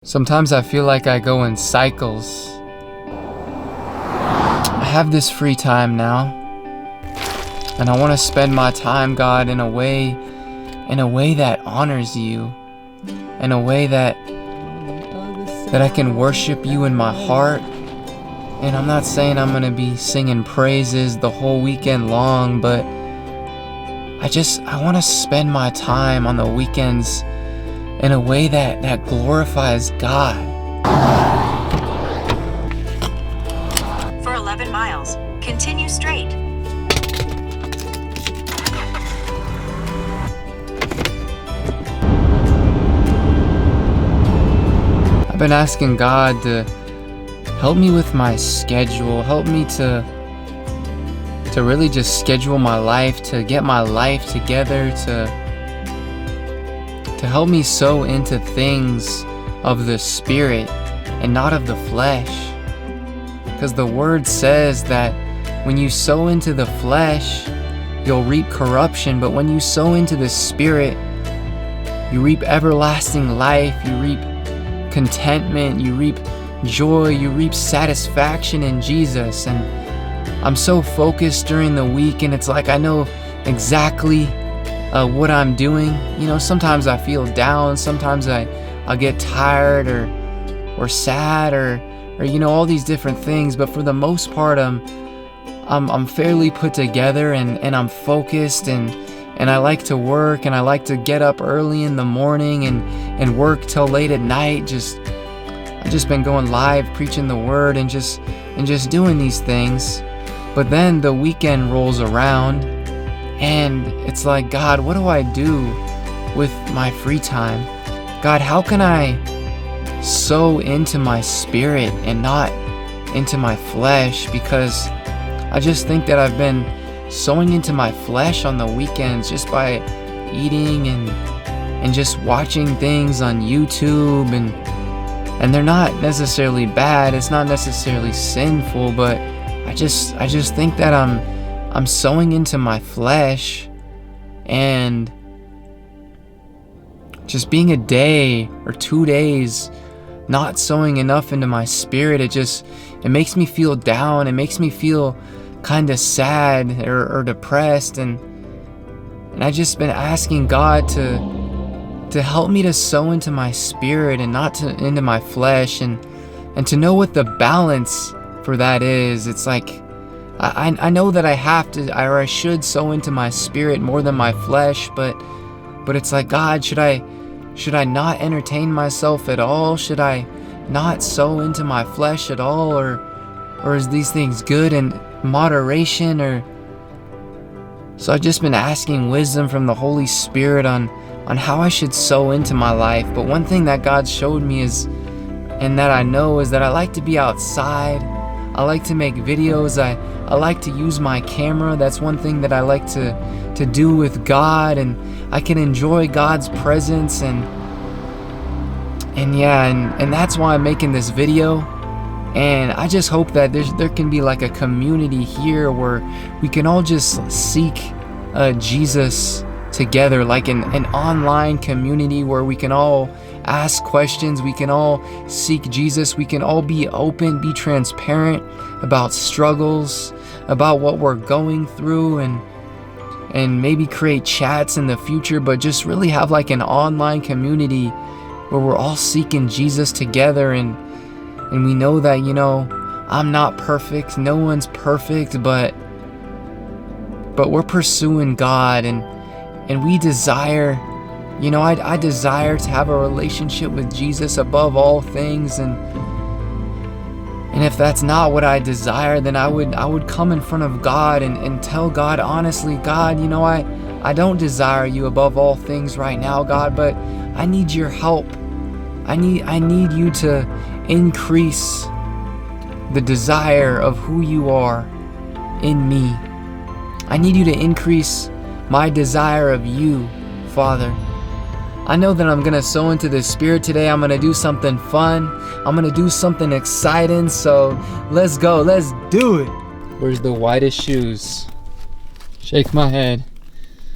Sometimes I feel like I go in cycles. I have this free time now, and I want to spend my time, God, in a way that honors you, in a way that I can worship you in my heart. And I'm not saying I'm going to be singing praises the whole weekend long, but I want to spend my time on the weekends in a way that glorifies God. For 11 miles, continue straight. I've been asking God to help me with my schedule, help me to really just schedule my life, to get my life together, to help me sow into things of the Spirit and not of the flesh. Because the Word says that when you sow into the flesh, you'll reap corruption, but when you sow into the Spirit, you reap everlasting life, you reap contentment, you reap joy, you reap satisfaction in Jesus. And I'm so focused during the week, and it's like I know exactly what I'm doing. You know, sometimes I feel down, sometimes I'll get tired or sad or you know, all these different things, but for the most part I'm fairly put together, and I'm focused, and I like to work, and I like to get up early in the morning and work till late at night. I've just been going live preaching the word and just doing these things. But then the weekend rolls around, and it's like, God, what do I do with my free time? God, how can I sow into my spirit and not into my flesh? Because I just think that I've been sowing into my flesh on the weekends just by eating and just watching things on YouTube, and they're not necessarily bad, it's not necessarily sinful, but I just think that I'm sowing into my flesh, and just being a day or 2 days not sowing enough into my spirit, it makes me feel down, it makes me feel kind of sad or depressed, and I just been asking God to help me to sow into my spirit and not into my flesh, and to know what the balance for that is. It's like I know that I have to, or I should sow into my spirit more than my flesh, but it's like, God, should I not entertain myself at all? Should I not sow into my flesh at all, or is these things good in moderation? Or so I've just been asking wisdom from the Holy Spirit on how I should sow into my life. But one thing that God showed me is, and that I know, is that I like to be outside. I like to make videos. I like to use my camera. That's one thing that I like to do with God, and I can enjoy God's presence, and that's why I'm making this video. And I just hope that there can be like a community here where we can all just seek Jesus together, like an online community where we can all ask questions, we can all seek Jesus, we can all be open, be transparent about struggles, about what we're going through, and maybe create chats in the future, but just really have like an online community where we're all seeking Jesus together. And we know that, you know, I'm not perfect, no one's perfect, but we're pursuing God, and we desire, you know, I desire to have a relationship with Jesus above all things, and if that's not what I desire, then I would come in front of God and tell God honestly, God, you know, I don't desire you above all things right now, God, but I need your help. I need you to increase the desire of who you are in me. I need you to increase my desire of you, Father. I know that I'm gonna sow into the Spirit today. I'm gonna do something fun. I'm gonna do something exciting. So let's go. Let's do it. Where's the whitest shoes? Shake my head.